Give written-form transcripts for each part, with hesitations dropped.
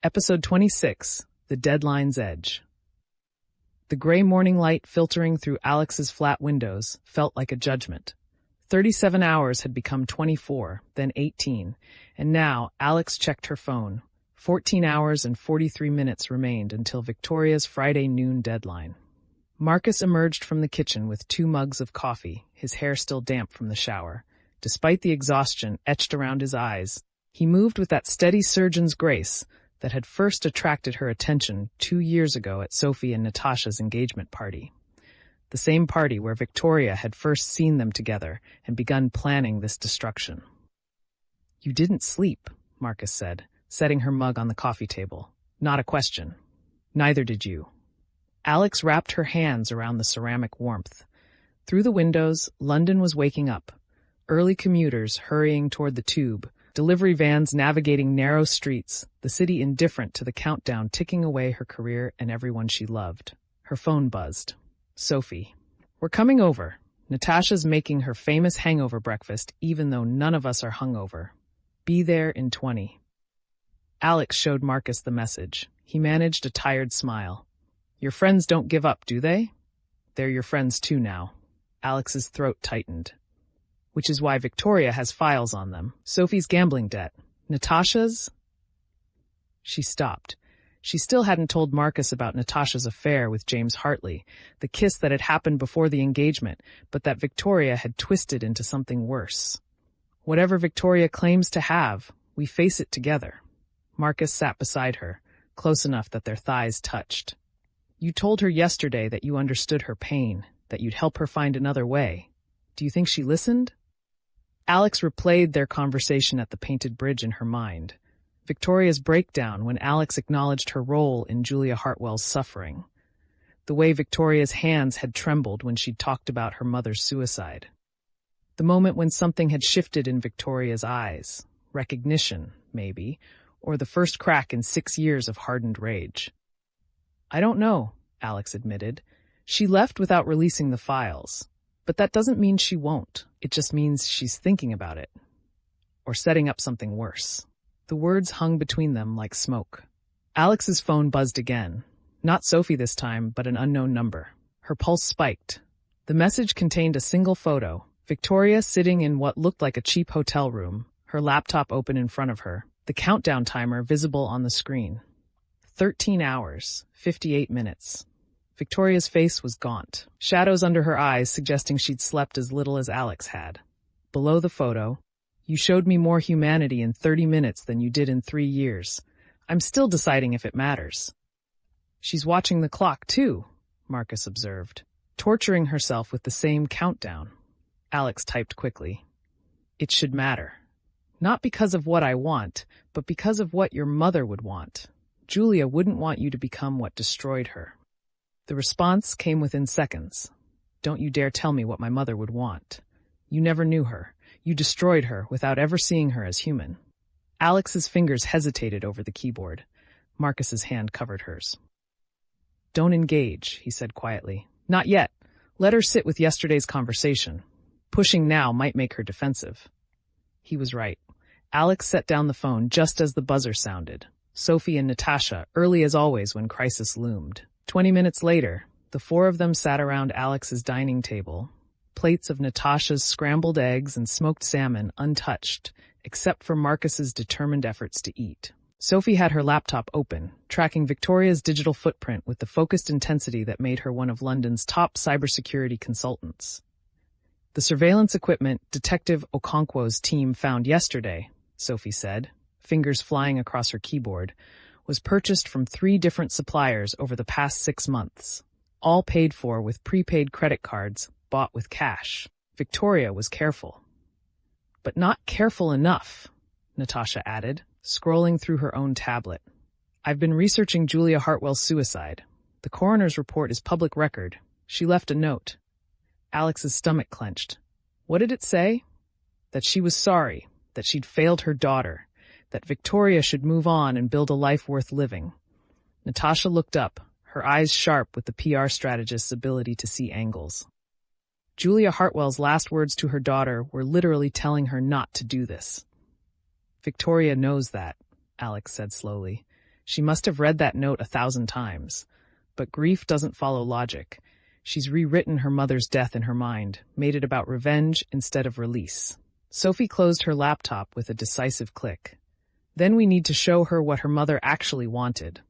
Episode 26, The Deadline's Edge. The gray morning light filtering through Alex's flat windows felt like a judgment. 37 hours had become 24, then 18, and now Alex checked her phone. 14 hours and 43 minutes remained until Victoria's Friday noon deadline. Marcus emerged from the kitchen with 2 mugs of coffee, his hair still damp from the shower. Despite the exhaustion etched around his eyes, he moved with that steady surgeon's grace that had first attracted her attention 2 years ago at Sophie and Natasha's engagement party. The same party where Victoria had first seen them together and begun planning this destruction. "You didn't sleep," Marcus said, setting her mug on the coffee table. "Not a question. Neither did you." Alex wrapped her hands around the ceramic warmth. Through the windows, London was waking up. Early commuters hurrying toward the tube, delivery vans navigating narrow streets, the city indifferent to the countdown ticking away her career and everyone she loved. Her phone buzzed. "Sophie. We're coming over. Natasha's making her famous hangover breakfast even though none of us are hungover. Be there in 20. Alex showed Marcus the message. He managed a tired smile. "Your friends don't give up, do they?" "They're your friends too now." Alex's throat tightened. "Which is why Victoria has files on them. Sophie's gambling debt. Natasha's?" She stopped. She still hadn't told Marcus about Natasha's affair with James Hartley, the kiss that had happened before the engagement, but that Victoria had twisted into something worse. "Whatever Victoria claims to have, we face it together." Marcus sat beside her, close enough that their thighs touched. "You told her yesterday that you understood her pain, that you'd help her find another way. Do you think she listened?" Alex replayed their conversation at the painted bridge in her mind. Victoria's breakdown when Alex acknowledged her role in Julia Hartwell's suffering. The way Victoria's hands had trembled when she'd talked about her mother's suicide. The moment when something had shifted in Victoria's eyes. Recognition, maybe, or the first crack in 6 years of hardened rage. "I don't know," Alex admitted. "She left without releasing the files. But that doesn't mean she won't. It just means she's thinking about it. Or setting up something worse." The words hung between them like smoke. Alex's phone buzzed again. Not Sophie this time, but an unknown number. Her pulse spiked. The message contained a single photo. Victoria sitting in what looked like a cheap hotel room, her laptop open in front of her, the countdown timer visible on the screen. 13 hours, 58 minutes. Victoria's face was gaunt, shadows under her eyes suggesting she'd slept as little as Alex had. Below the photo, "You showed me more humanity in 30 minutes than you did in 3 years. I'm still deciding if it matters." "She's watching the clock, too," Marcus observed, torturing herself with the same countdown. Alex typed quickly. "It should matter. Not because of what I want, but because of what your mother would want. Julia wouldn't want you to become what destroyed her." The response came within seconds. "Don't you dare tell me what my mother would want. You never knew her. You destroyed her without ever seeing her as human." Alex's fingers hesitated over the keyboard. Marcus's hand covered hers. "Don't engage," he said quietly. "Not yet. Let her sit with yesterday's conversation. Pushing now might make her defensive." He was right. Alex set down the phone just as the buzzer sounded. Sophie and Natasha, early as always when crisis loomed. 20 minutes later, the 4 of them sat around Alex's dining table, plates of Natasha's scrambled eggs and smoked salmon untouched, except for Marcus's determined efforts to eat. Sophie had her laptop open, tracking Victoria's digital footprint with the focused intensity that made her one of London's top cybersecurity consultants. "The surveillance equipment Detective Okonkwo's team found yesterday," Sophie said, fingers flying across her keyboard, "was purchased from 3 different suppliers over the past 6 months, all paid for with prepaid credit cards bought with cash." Victoria was careful. "But not careful enough," Natasha added, scrolling through her own tablet. "I've been researching Julia Hartwell's suicide. The coroner's report is public record. She left a note." Alex's stomach clenched. What did it say? That she was sorry, that she'd failed her daughter, that Victoria should move on and build a life worth living. Natasha looked up, her eyes sharp with the PR strategist's ability to see angles. Julia Hartwell's last words to her daughter were literally telling her not to do this. "Victoria knows that," Alex said slowly. She must have read that note 1,000 times. But grief doesn't follow logic. She's rewritten her mother's death in her mind, made it about revenge instead of release. Sophie closed her laptop with a decisive click. Then we need to show her what her mother actually wanted.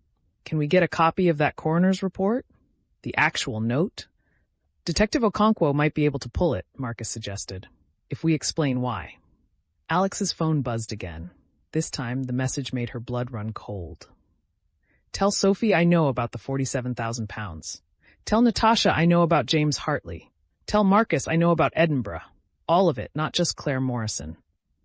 Can we get a copy of that coroner's report? The actual note? Detective Okonkwo might be able to pull it, Marcus suggested, if we explain why. Alex's phone buzzed again. This time, the message made her blood run cold. Tell Sophie I know about the 47,000 pounds. Tell Natasha I know about James Hartley. Tell Marcus I know about Edinburgh. All of it, not just Claire Morrison.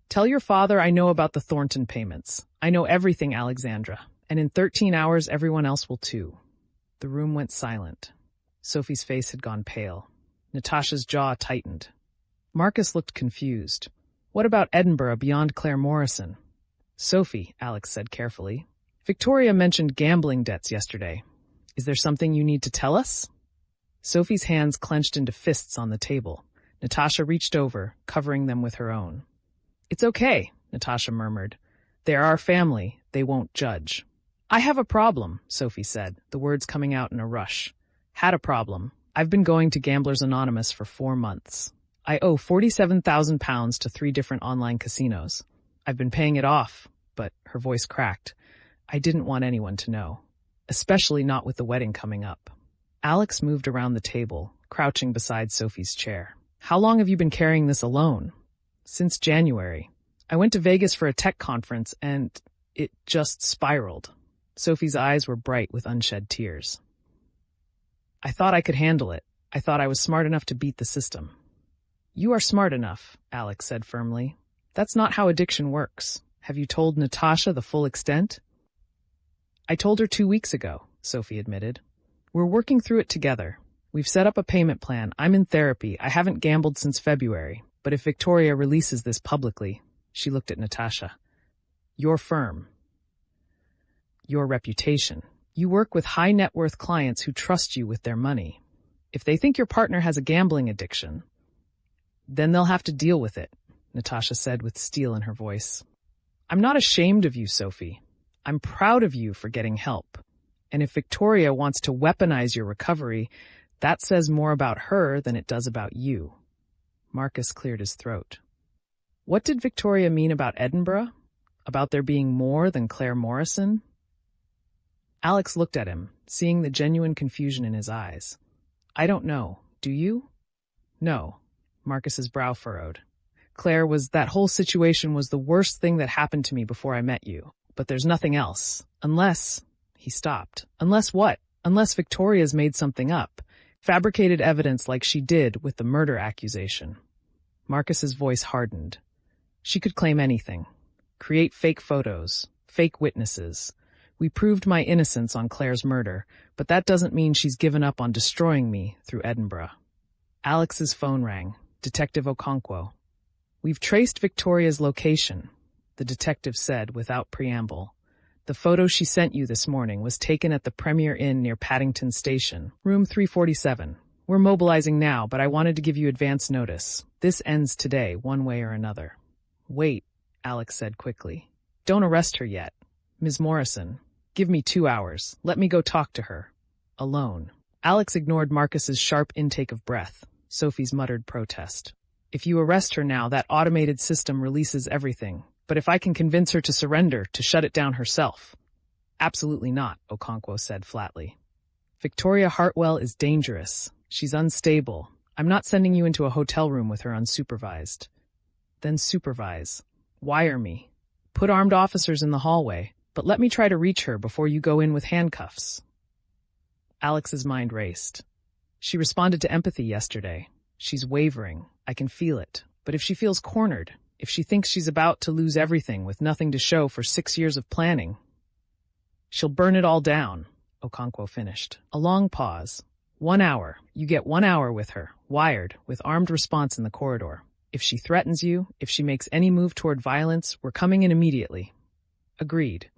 Tell your father I know about the Thornton payments. I know everything, Alexandra. And in 13 hours, everyone else will too. The room went silent. Sophie's face had gone pale. Natasha's jaw tightened. Marcus looked confused. What about Edinburgh beyond Claire Morrison? Sophie, Alex said carefully. Victoria mentioned gambling debts yesterday. Is there something you need to tell us? Sophie's hands clenched into fists on the table. Natasha reached over, covering them with her own. It's okay, Natasha murmured. They're our family. They won't judge. I have a problem, Sophie said, the words coming out in a rush. Had a problem. I've been going to Gamblers Anonymous for 4 months. I owe 47,000 pounds to 3 different online casinos. I've been paying it off, but her voice cracked. I didn't want anyone to know, especially not with the wedding coming up. Alex moved around the table, crouching beside Sophie's chair. How long have you been carrying this alone? Since January. I went to Vegas for a tech conference and it just spiraled. Sophie's eyes were bright with unshed tears. I thought I could handle it. I thought I was smart enough to beat the system. You are smart enough, Alex said firmly. That's not how addiction works. Have you told Natasha the full extent? I told her 2 weeks ago, Sophie admitted. We're working through it together. We've set up a payment plan. I'm in therapy. I haven't gambled since February. But if Victoria releases this publicly, she looked at Natasha. Your firm. Your reputation. You work with high net worth clients who trust you with their money. If they think your partner has a gambling addiction, then they'll have to deal with it, Natasha said with steel in her voice. I'm not ashamed of you, Sophie. I'm proud of you for getting help. And if Victoria wants to weaponize your recovery, that says more about her than it does about you. Marcus cleared his throat. What did Victoria mean about Edinburgh? About there being more than Claire Morrison? Alex looked at him, seeing the genuine confusion in his eyes. I don't know. Do you? No. Marcus's brow furrowed. Claire, that whole situation was the worst thing that happened to me before I met you. But there's nothing else. Unless... He stopped. Unless what? Unless Victoria's made something up. Fabricated evidence like she did with the murder accusation. Marcus's voice hardened. She could claim anything. Create fake photos. Fake witnesses. We proved my innocence on Claire's murder, but that doesn't mean she's given up on destroying me through Edinburgh. Alex's phone rang. Detective Okonkwo. We've traced Victoria's location, the detective said without preamble. The photo she sent you this morning was taken at the Premier Inn near Paddington Station, room 347. We're mobilizing now, but I wanted to give you advance notice. This ends today, one way or another. Wait, Alex said quickly. Don't arrest her yet. Ms. Morrison, give me 2 hours. Let me go talk to her. Alone. Alex ignored Marcus's sharp intake of breath. Sophie's muttered protest. If you arrest her now, that automated system releases everything. But if I can convince her to surrender, to shut it down herself. Absolutely not, Okonkwo said flatly. Victoria Hartwell is dangerous. She's unstable. I'm not sending you into a hotel room with her unsupervised. Then supervise. Wire me. Put armed officers in the hallway, but let me try to reach her before you go in with handcuffs. Alex's mind raced. She responded to empathy yesterday. She's wavering. I can feel it. But if she feels cornered, if she thinks she's about to lose everything with nothing to show for 6 years of planning, she'll burn it all down, Okonkwo finished. A long pause. 1 hour. You get 1 hour with her, wired, with armed response in the corridor. If she threatens you, if she makes any move toward violence, we're coming in immediately. Agreed.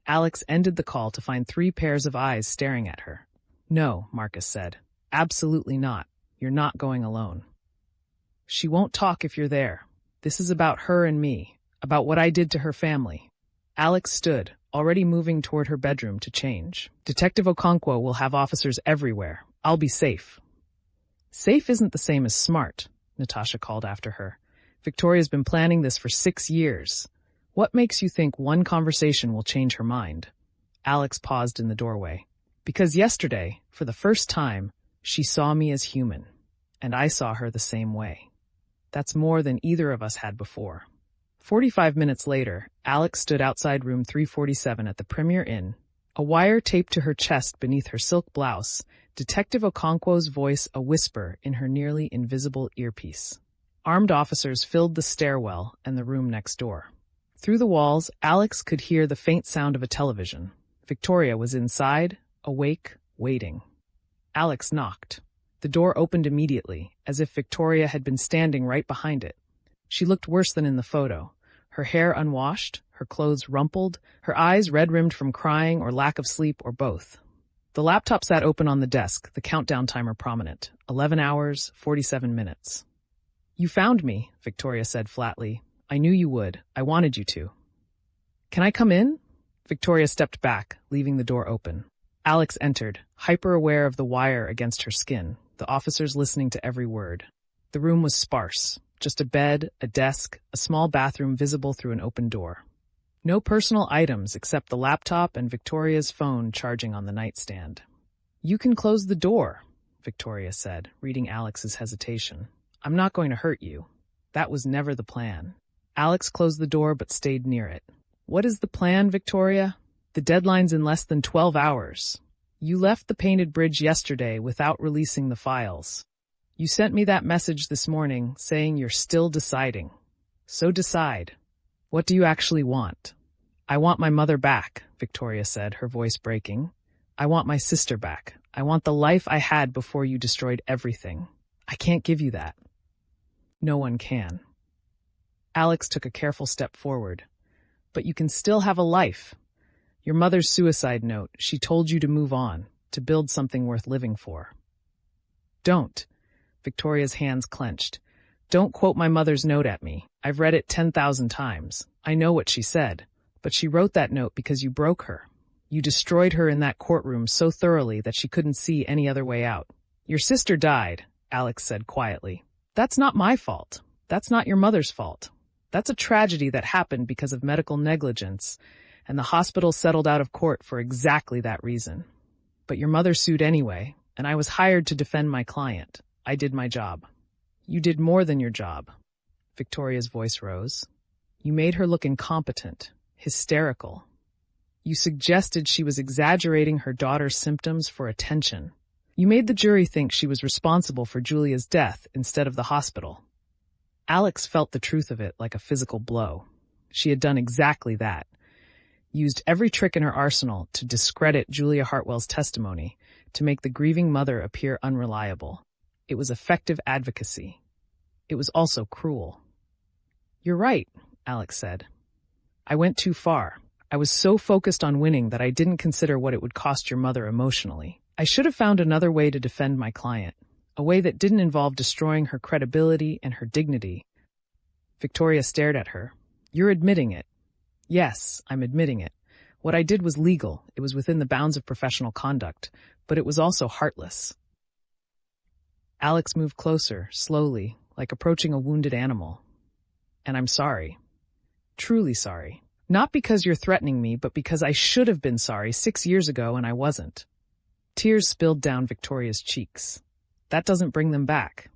Alex ended the call to find 3 pairs of eyes staring at her. No, Marcus said. Absolutely not. You're not going alone. She won't talk if you're there. This is about her and me, about what I did to her family. Alex stood, already moving toward her bedroom to change. Detective Okonkwo will have officers everywhere. I'll be safe. Safe isn't the same as smart, Natasha called after her. Victoria's been planning this for 6 years. What makes you think one conversation will change her mind? Alex paused in the doorway. Because yesterday, for the first time, she saw me as human, and I saw her the same way. That's more than either of us had before. 45 minutes later, Alex stood outside room 347 at the Premier Inn, a wire taped to her chest beneath her silk blouse, Detective Okonkwo's voice a whisper in her nearly invisible earpiece. Armed officers filled the stairwell and the room next door. Through the walls, Alex could hear the faint sound of a television. Victoria was inside, awake, waiting. Alex knocked. The door opened immediately, as if Victoria had been standing right behind it. She looked worse than in the photo. Her hair unwashed, her clothes rumpled, her eyes red-rimmed from crying or lack of sleep or both. The laptop sat open on the desk, the countdown timer prominent. 11 hours, 47 minutes. You found me, Victoria said flatly. I knew you would. I wanted you to. Can I come in? Victoria stepped back, leaving the door open. Alex entered, hyper-aware of the wire against her skin, the officers listening to every word. The room was sparse. Just a bed, a desk, a small bathroom visible through an open door. No personal items except the laptop and Victoria's phone charging on the nightstand. You can close the door, Victoria said, reading Alex's hesitation. I'm not going to hurt you. That was never the plan. Alex closed the door but stayed near it. What is the plan, Victoria? The deadline's in less than 12 hours. You left the painted bridge yesterday without releasing the files. You sent me that message this morning saying you're still deciding. So decide. What do you actually want? I want my mother back, Victoria said, her voice breaking. I want my sister back. I want the life I had before you destroyed everything. I can't give you that. No one can. Alex took a careful step forward. But you can still have a life. Your mother's suicide note, she told you to move on, to build something worth living for. Don't. Victoria's hands clenched. Don't quote my mother's note at me. I've read it 10,000 times. I know what she said. But she wrote that note because you broke her. You destroyed her in that courtroom so thoroughly that she couldn't see any other way out. Your sister died, Alex said quietly. That's not my fault. That's not your mother's fault. That's a tragedy that happened because of medical negligence, and the hospital settled out of court for exactly that reason. But your mother sued anyway, and I was hired to defend my client. I did my job. You did more than your job. Victoria's voice rose. You made her look incompetent, hysterical. You suggested she was exaggerating her daughter's symptoms for attention. You made the jury think she was responsible for Julia's death instead of the hospital. Alex felt the truth of it like a physical blow. She had done exactly that. Used every trick in her arsenal to discredit Julia Hartwell's testimony, to make the grieving mother appear unreliable. It was effective advocacy. It was also cruel. You're right, Alex said. I went too far. I was so focused on winning that I didn't consider what it would cost your mother emotionally. I should have found another way to defend my client, a way that didn't involve destroying her credibility and her dignity. Victoria stared at her. You're admitting it. Yes, I'm admitting it. What I did was legal. It was within the bounds of professional conduct, but it was also heartless. Alex moved closer, slowly, like approaching a wounded animal. And I'm sorry. Truly sorry. Not because you're threatening me, but because I should have been sorry 6 years ago and I wasn't. Tears spilled down Victoria's cheeks. That doesn't bring them back.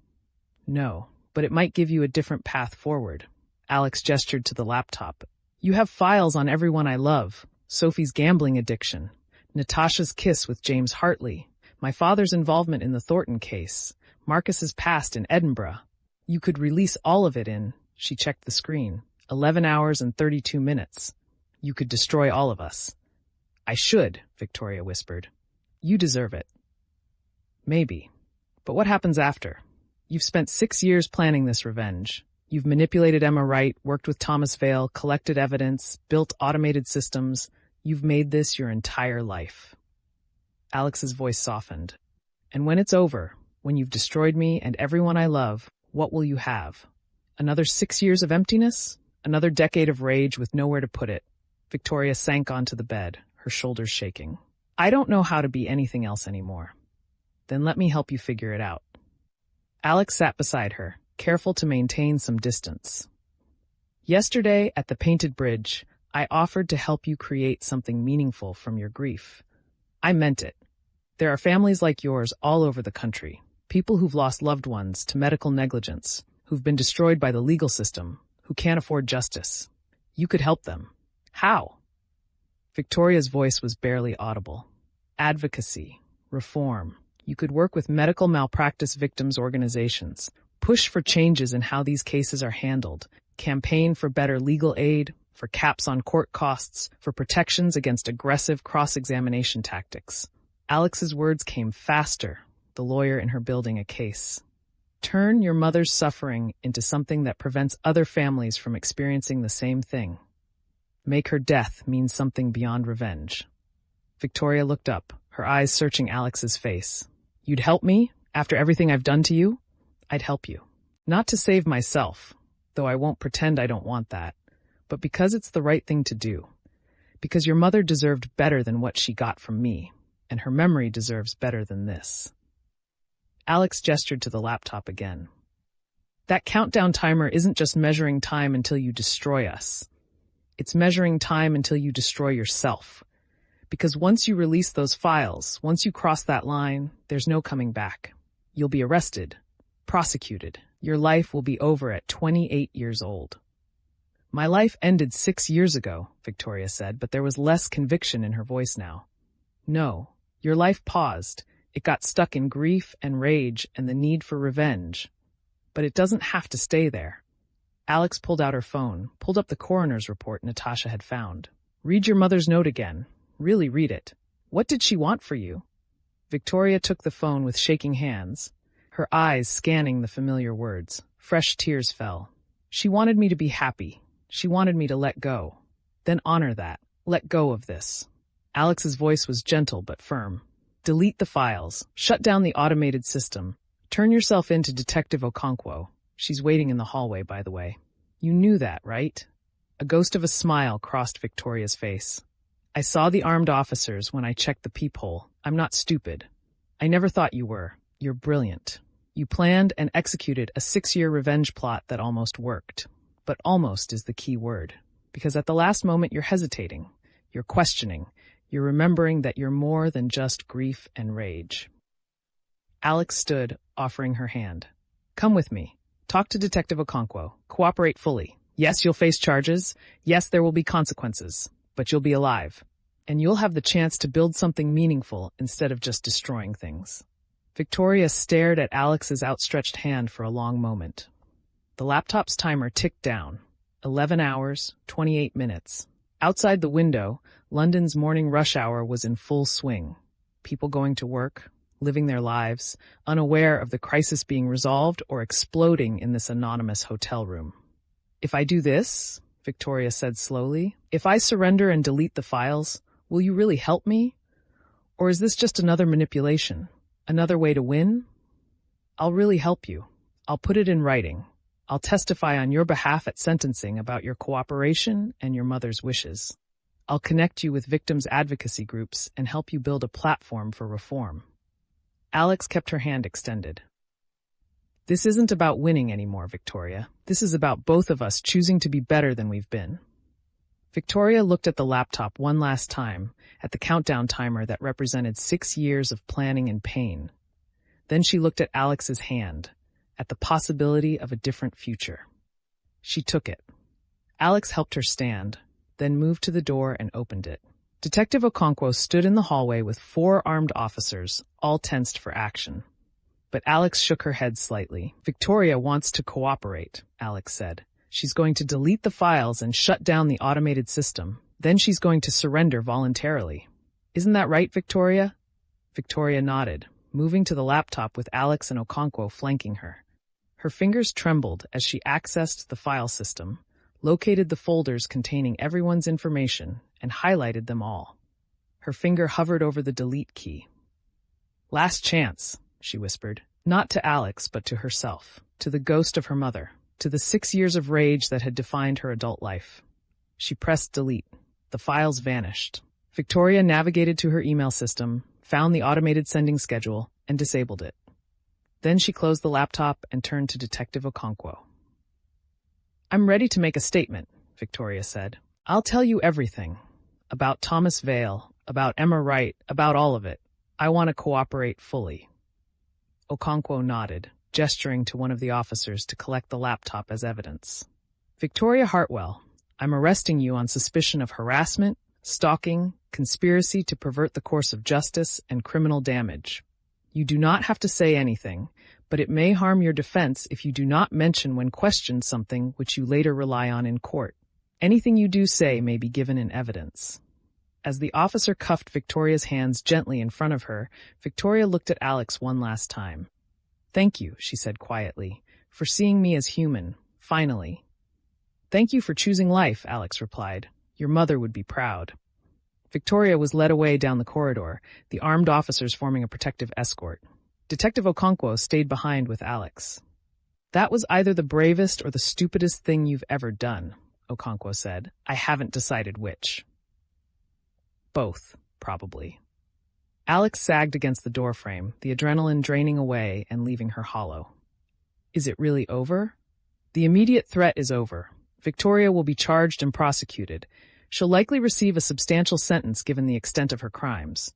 No, but it might give you a different path forward. Alex gestured to the laptop. You have files on everyone I love. Sophie's gambling addiction. Natasha's kiss with James Hartley. My father's involvement in the Thornton case. Marcus's past in Edinburgh. You could release all of it in, she checked the screen, 11 hours and 32 minutes. You could destroy all of us. I should, Victoria whispered. You deserve it. Maybe. But what happens after? You've spent 6 years planning this revenge. You've manipulated Emma Wright, worked with Thomas Vale, collected evidence, built automated systems. You've made this your entire life. Alex's voice softened. And when it's over, when you've destroyed me and everyone I love, what will you have? Another 6 years of emptiness? Another decade of rage with nowhere to put it? Victoria sank onto the bed, her shoulders shaking. I don't know how to be anything else anymore. Then let me help you figure it out. Alex sat beside her, careful to maintain some distance. Yesterday, at the Painted Bridge, I offered to help you create something meaningful from your grief. I meant it. There are families like yours all over the country, people who've lost loved ones to medical negligence, who've been destroyed by the legal system, who can't afford justice. You could help them. How? Victoria's voice was barely audible. Advocacy, reform. You could work with medical malpractice victims' organizations, push for changes in how these cases are handled, campaign for better legal aid, for caps on court costs, for protections against aggressive cross-examination tactics. Alex's words came faster, the lawyer in her building a case. Turn your mother's suffering into something that prevents other families from experiencing the same thing. Make her death mean something beyond revenge. Victoria looked up, her eyes searching Alex's face. You'd help me? After everything I've done to you? I'd help you. Not to save myself, though I won't pretend I don't want that, but because it's the right thing to do. Because your mother deserved better than what she got from me, and her memory deserves better than this. Alex gestured to the laptop again. That countdown timer isn't just measuring time until you destroy us. It's measuring time until you destroy yourself. Because once you release those files, once you cross that line, there's no coming back. You'll be arrested, prosecuted. Your life will be over at 28 years old. My life ended 6 years ago, Victoria said, but there was less conviction in her voice now. No, your life paused. It got stuck in grief and rage and the need for revenge. But it doesn't have to stay there. Alex pulled out her phone, pulled up the coroner's report Natasha had found. Read your mother's note again. Really read it. What did she want for you? Victoria took the phone with shaking hands, her eyes scanning the familiar words. Fresh tears fell. She wanted me to be happy. She wanted me to let go. Then honor that. Let go of this. Alex's voice was gentle but firm. Delete the files. Shut down the automated system. Turn yourself in to Detective Okonkwo. She's waiting in the hallway, by the way. You knew that, right? A ghost of a smile crossed Victoria's face. I saw the armed officers when I checked the peephole. I'm not stupid. I never thought you were. You're brilliant. You planned and executed a 6-year revenge plot that almost worked. But almost is the key word. Because at the last moment you're hesitating. You're questioning. You're remembering that you're more than just grief and rage. Alex stood, offering her hand. Come with me. Talk to Detective Okonkwo. Cooperate fully. Yes, you'll face charges. Yes, there will be consequences. But you'll be alive. And you'll have the chance to build something meaningful instead of just destroying things. Victoria stared at Alex's outstretched hand for a long moment. The laptop's timer ticked down. 11 hours, 28 minutes. Outside the window, London's morning rush hour was in full swing. People going to work, living their lives, unaware of the crisis being resolved or exploding in this anonymous hotel room. If I do this, Victoria said slowly, if I surrender and delete the files, will you really help me? Or is this just another manipulation? Another way to win? I'll really help you. I'll put it in writing. I'll testify on your behalf at sentencing about your cooperation and your mother's wishes. I'll connect you with victims' advocacy groups and help you build a platform for reform. Alex kept her hand extended. This isn't about winning anymore, Victoria. This is about both of us choosing to be better than we've been. Victoria looked at the laptop one last time, at the countdown timer that represented 6 years of planning and pain. Then she looked at Alex's hand, at the possibility of a different future. She took it. Alex helped her stand, then moved to the door and opened it. Detective Okonkwo stood in the hallway with 4 armed officers, all tensed for action. But Alex shook her head slightly. Victoria wants to cooperate, Alex said. She's going to delete the files and shut down the automated system. Then she's going to surrender voluntarily. Isn't that right, Victoria? Victoria nodded, moving to the laptop with Alex and Okonkwo flanking her. Her fingers trembled as she accessed the file system, located the folders containing everyone's information, and highlighted them all. Her finger hovered over the delete key. Last chance, she whispered, not to Alex, but to herself, to the ghost of her mother, to the 6 years of rage that had defined her adult life. She pressed delete. The files vanished. Victoria navigated to her email system, found the automated sending schedule, and disabled it. Then she closed the laptop and turned to Detective Okonkwo. "I'm ready to make a statement," Victoria said. "I'll tell you everything. About Thomas Vale, about Emma Wright, about all of it. I want to cooperate fully." Okonkwo nodded, gesturing to one of the officers to collect the laptop as evidence. "Victoria Hartwell, I'm arresting you on suspicion of harassment, stalking, conspiracy to pervert the course of justice, and criminal damage. You do not have to say anything, but it may harm your defense if you do not mention when questioned something which you later rely on in court. Anything you do say may be given in evidence." As the officer cuffed Victoria's hands gently in front of her, Victoria looked at Alex one last time. "Thank you," she said quietly, "for seeing me as human, finally." "Thank you for choosing life," Alex replied. "Your mother would be proud." Victoria was led away down the corridor, the armed officers forming a protective escort. Detective Okonkwo stayed behind with Alex. "That was either the bravest or the stupidest thing you've ever done," Okonkwo said. "I haven't decided which." "Both, probably." Alex sagged against the doorframe, the adrenaline draining away and leaving her hollow. "Is it really over?" "The immediate threat is over. Victoria will be charged and prosecuted. She'll likely receive a substantial sentence given the extent of her crimes."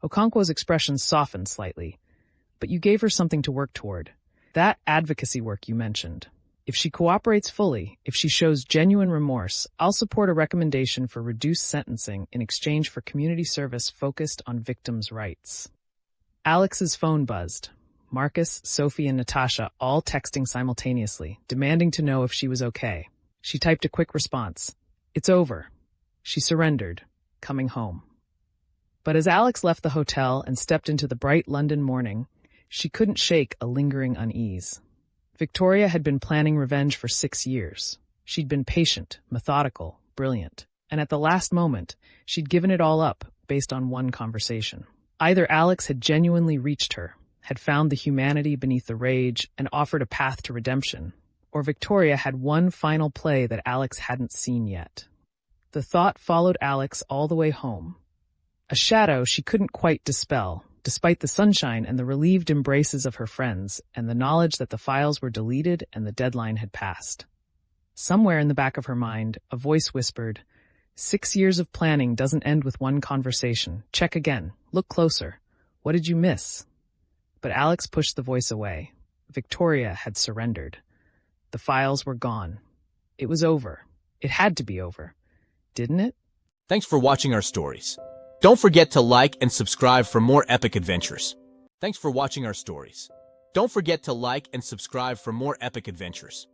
Okonkwo's expression softened slightly. "But you gave her something to work toward. That advocacy work you mentioned. If she cooperates fully, if she shows genuine remorse, I'll support a recommendation for reduced sentencing in exchange for community service focused on victims' rights." Alex's phone buzzed. Marcus, Sophie, and Natasha all texting simultaneously, demanding to know if she was okay. She typed a quick response. "It's over." She surrendered, coming home. But as Alex left the hotel and stepped into the bright London morning, she couldn't shake a lingering unease. Victoria had been planning revenge for 6 years. She'd been patient, methodical, brilliant. And at the last moment, she'd given it all up based on one conversation. Either Alex had genuinely reached her, had found the humanity beneath the rage, and offered a path to redemption, or Victoria had one final play that Alex hadn't seen yet. The thought followed Alex all the way home. A shadow she couldn't quite dispel, despite the sunshine and the relieved embraces of her friends and the knowledge that the files were deleted and the deadline had passed. Somewhere in the back of her mind, a voice whispered, 6 years of planning doesn't end with one conversation. Check again. Look closer. What did you miss? But Alex pushed the voice away. Victoria had surrendered. The files were gone. It was over. It had to be over. Didn't it? Thanks for watching our stories. Don't forget to like and subscribe for more epic adventures. Thanks for watching our stories. Don't forget to like and subscribe for more epic adventures.